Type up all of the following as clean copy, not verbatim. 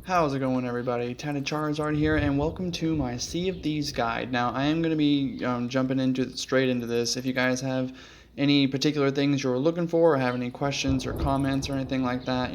How's it going, everybody? Tatted Charizard here, and welcome to my Sea of Thieves guide. Now, I am going to be jumping straight into this. If you guys have any particular things you're looking for, or have any questions or comments or anything like that,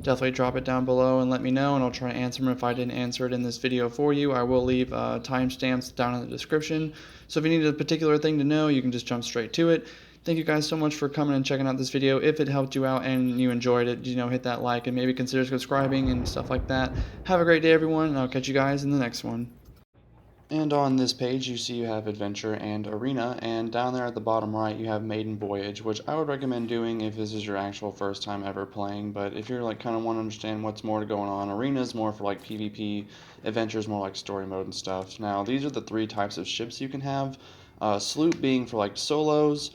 definitely drop it down below and let me know, and I'll try to answer them. If I didn't answer it in this video for you, I will leave timestamps down in the description. So if you need a particular thing to know, you can just jump straight to it. Thank you guys so much for coming and checking out this video. If it helped you out and you enjoyed it, hit that like and maybe consider subscribing and stuff like that. Have a great day, everyone, and I'll catch you guys in the next one. And on this page, you see you have Adventure and Arena, and down there at the bottom right, you have Maiden Voyage, which I would recommend doing if this is your actual first time ever playing. But if you're kind of want to understand what's more going on, Arena is more for PvP, Adventure is more like story mode and stuff. Now, these are the three types of ships you can have. Sloop being for solos.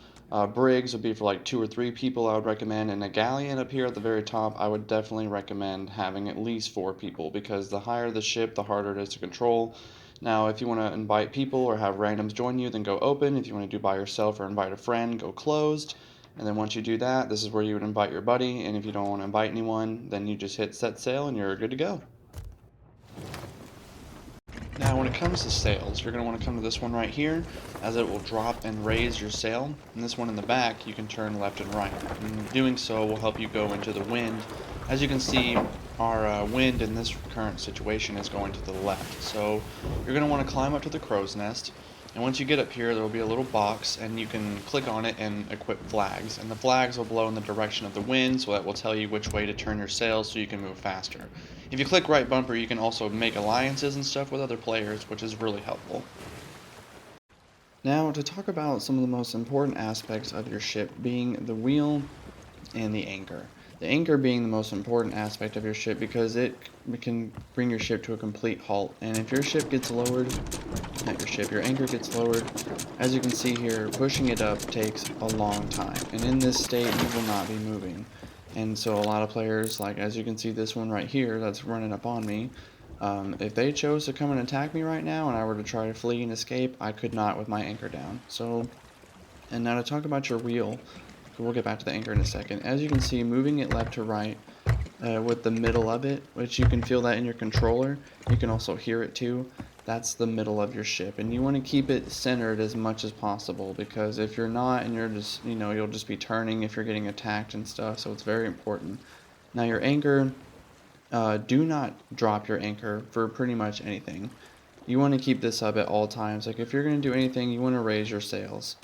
Briggs would be for 2 or 3 people, I would recommend, and a galleon up here at the very top, I would definitely recommend having at least 4 people, because the higher the ship, the harder it is to control. Now, if you want to invite people or have randoms join you, then go open. If you want to do by yourself or invite a friend, go closed. And then once you do that, this is where you would invite your buddy, and if you don't want to invite anyone, then you just hit set sail and you're good to go. Now, when it comes to sails, you're going to want to come to this one right here, as it will drop and raise your sail. And this one in the back, you can turn left and right. And doing so will help you go into the wind. As you can see, our wind in this current situation is going to the left. So you're going to want to climb up to the crow's nest. And once you get up here, there will be a little box, and you can click on it and equip flags. And the flags will blow in the direction of the wind, so that will tell you which way to turn your sails so you can move faster. If you click right bumper, you can also make alliances and stuff with other players, which is really helpful. Now, to talk about some of the most important aspects of your ship, being the wheel and the anchor. The anchor being the most important aspect of your ship, because it can bring your ship to a complete halt. And if your ship gets lowered, your anchor gets lowered, as you can see here, pushing it up takes a long time. And in this state, you will not be moving. And so a lot of players, as you can see this one right here that's running up on me, if they chose to come and attack me right now and I were to try to flee and escape, I could not with my anchor down. And now to talk about your wheel, we'll get back to the anchor in a second. As you can see, moving it left to right with the middle of it, which you can feel that in your controller, you can also hear it too. That's the middle of your ship, and you want to keep it centered as much as possible, because if you're not, and you're just, you'll just be turning if you're getting attacked and stuff, so it's very important. Now your anchor, do not drop your anchor for pretty much anything. You want to keep this up at all times. If you're going to do anything, you want to raise your sails,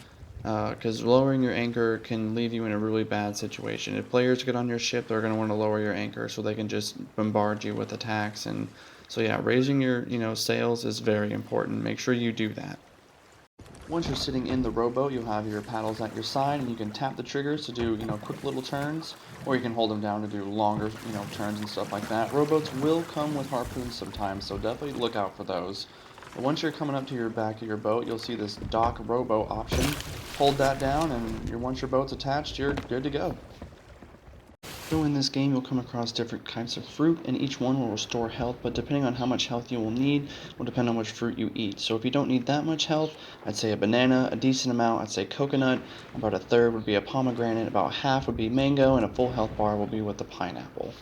because lowering your anchor can leave you in a really bad situation. If players get on your ship, they're going to want to lower your anchor so they can just bombard you with attacks. And so yeah, raising your sails is very important. Make sure you do that. Once you're sitting in the rowboat, you'll have your paddles at your side, and you can tap the triggers to do quick little turns, or you can hold them down to do longer turns and stuff like that. Rowboats will come with harpoons sometimes, so definitely look out for those. But once you're coming up to your back of your boat, you'll see this dock rowboat option. Hold that down, and once your boat's attached, you're good to go. So in this game, you'll come across different types of fruit, and each one will restore health, but depending on how much health you will need will depend on which fruit you eat. So if you don't need that much health, I'd say a banana, a decent amount, I'd say coconut, about a third would be a pomegranate, about half would be mango, and a full health bar will be with the pineapple.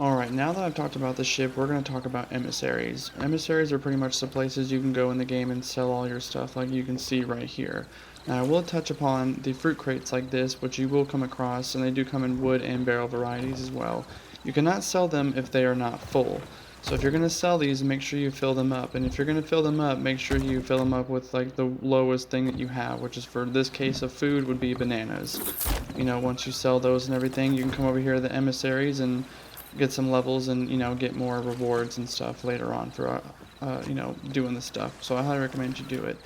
Alright, now that I've talked about the ship, we're going to talk about emissaries. Emissaries are pretty much the places you can go in the game and sell all your stuff, like you can see right here. Now, I will touch upon the fruit crates like this, which you will come across, and they do come in wood and barrel varieties as well. You cannot sell them if they are not full. So if you're going to sell these, make sure you fill them up. And if you're going to fill them up, make sure you fill them up with the lowest thing that you have, which is, for this case of food, would be bananas. Once you sell those and everything, you can come over here to the emissaries and get some levels and get more rewards and stuff later on for doing this stuff. So I highly recommend you do it.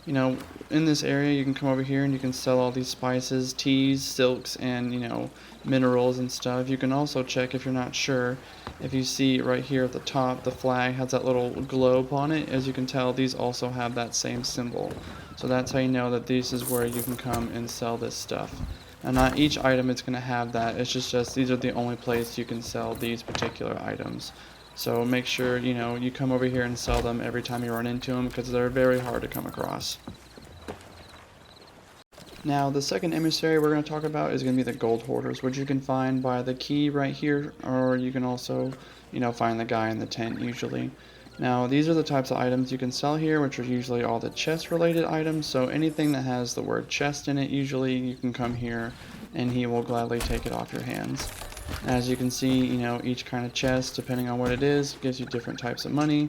In this area, you can come over here and you can sell all these spices, teas, silks, and minerals and stuff. You can also check, if you're not sure, if you see right here at the top, the flag has that little globe on it. As you can tell, these also have that same symbol. So that's how you know that this is where you can come and sell this stuff. And not each item is going to have that. It's just these are the only place you can sell these particular items. So make sure you come over here and sell them every time you run into them, because they're very hard to come across. Now, the second emissary we're going to talk about is going to be the gold hoarders, which you can find by the key right here, or you can also, find the guy in the tent usually. Now, these are the types of items you can sell here, which are usually all the chest-related items. So anything that has the word chest in it, usually you can come here, and he will gladly take it off your hands. As you can see, each kind of chest, depending on what it is, gives you different types of money.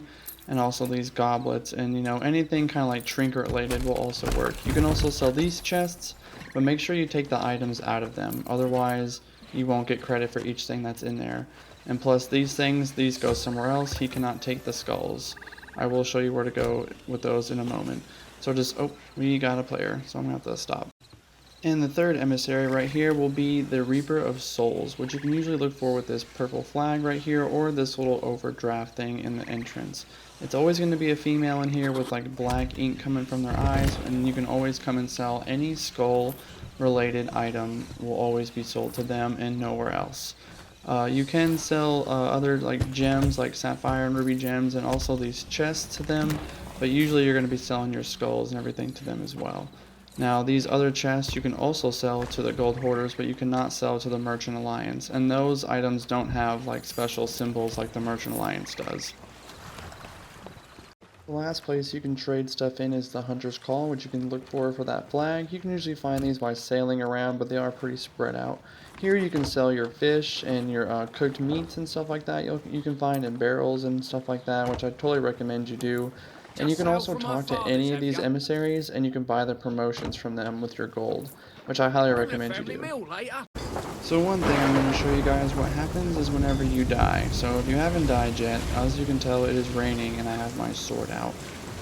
And also these goblets, and anything kind of like trinket related will also work. You can also sell these chests, but make sure you take the items out of them, otherwise you won't get credit for each thing that's in there. And plus these things, these go somewhere else. He cannot take the skulls. I will show you where to go with those in a moment. So just, oh, we got a player, so I'm gonna have to stop. And the third emissary right here will be the Reaper of Souls, which you can usually look for with this purple flag right here, or this little overdraft thing in the entrance. It's always going to be a female in here with like black ink coming from their eyes, and you can always come and sell any skull related item will always be sold to them and nowhere else. You can sell other like gems like sapphire and ruby gems and also these chests to them, but usually you're going to be selling your skulls and everything to them as well. Now these other chests you can also sell to the gold hoarders, but you cannot sell to the Merchant Alliance, and those items don't have like special symbols like the Merchant Alliance does. The last place you can trade stuff in is the Hunter's Call, which you can look for that flag. You can usually find these by sailing around, but they are pretty spread out. Here you can sell your fish and your cooked meats and stuff like that. You can find in barrels and stuff like that, which I totally recommend you do. And you can also talk to any of these emissaries, and you can buy the promotions from them with your gold, which I highly recommend you do. So one thing I'm going to show you guys what happens is whenever you die. So if you haven't died yet, as you can tell it is raining and I have my sword out.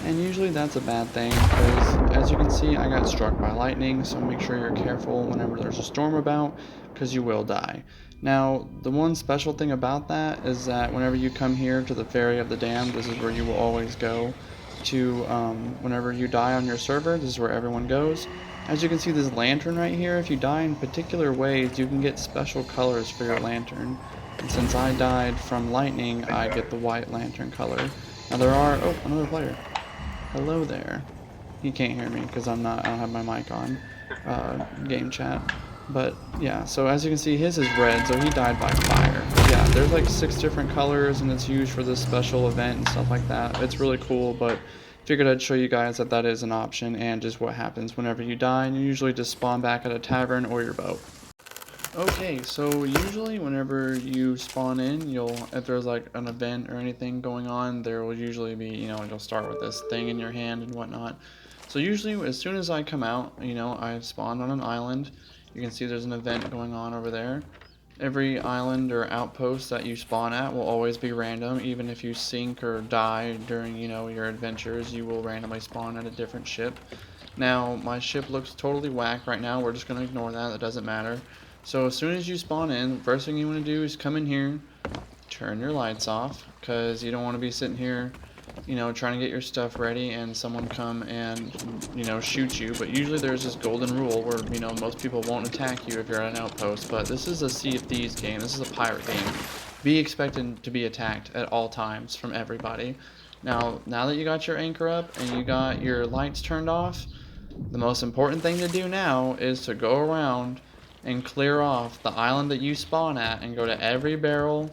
And usually that's a bad thing because as you can see I got struck by lightning, so make sure you're careful whenever there's a storm about because you will die. Now the one special thing about that is that whenever you come here to the Ferry of the Damned, this is where you will always go to whenever you die on your server. This is where everyone goes. As you can see this lantern right here, if you die in particular ways, you can get special colors for your lantern. And since I died from lightning, I get the white lantern color. Now there are, oh, another player. Hello there. He can't hear me because I don't have my mic on, game chat. But yeah, so as you can see, his is red, so he died by fire. But yeah, there's like 6 different colors, and it's used for this special event and stuff like that. It's really cool, but figured I'd show you guys that that is an option and just what happens whenever you die, and you usually just spawn back at a tavern or your boat. Okay, so usually whenever you spawn in, if there's like an event or anything going on, there will usually be, you'll start with this thing in your hand and whatnot. So usually as soon as I come out, I've spawned on an island. You can see there's an event going on over there. Every island or outpost that you spawn at will always be random. Even if you sink or die during, your adventures, you will randomly spawn at a different ship. Now, my ship looks totally whack right now. We're just going to ignore that. That doesn't matter. So as soon as you spawn in, first thing you want to do is come in here, turn your lights off, because you don't want to be sitting here, trying to get your stuff ready and someone come and, shoot you. But usually there's this golden rule where, most people won't attack you if you're at an outpost. But this is a Sea of Thieves game. This is a pirate game. Be expected to be attacked at all times from everybody. Now that you got your anchor up and you got your lights turned off, the most important thing to do now is to go around and clear off the island that you spawn at and go to every barrel,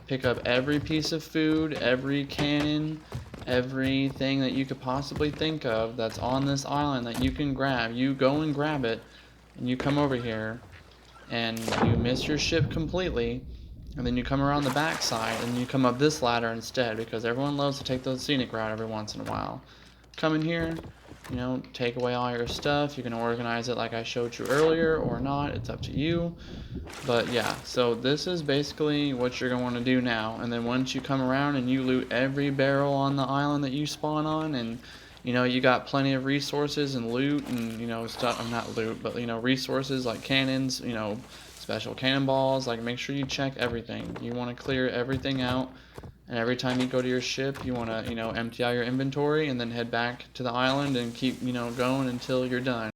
pick up every piece of food, every cannon, everything that you could possibly think of that's on this island that you can grab. You go and grab it, and you come over here, and you miss your ship completely, and then you come around the backside, and you come up this ladder instead, because everyone loves to take the scenic route every once in a while. Come in here, take away all your stuff. You can organize it like I showed you earlier or not. It's up to you. But yeah, so this is basically what you're going to want to do now. And then once you come around and you loot every barrel on the island that you spawn on, and you got plenty of resources and loot and stuff, not loot, but resources like cannons, special cannonballs, like make sure you check everything. You want to clear everything out. And every time you go to your ship, you want to, empty out your inventory and then head back to the island and keep, going until you're done.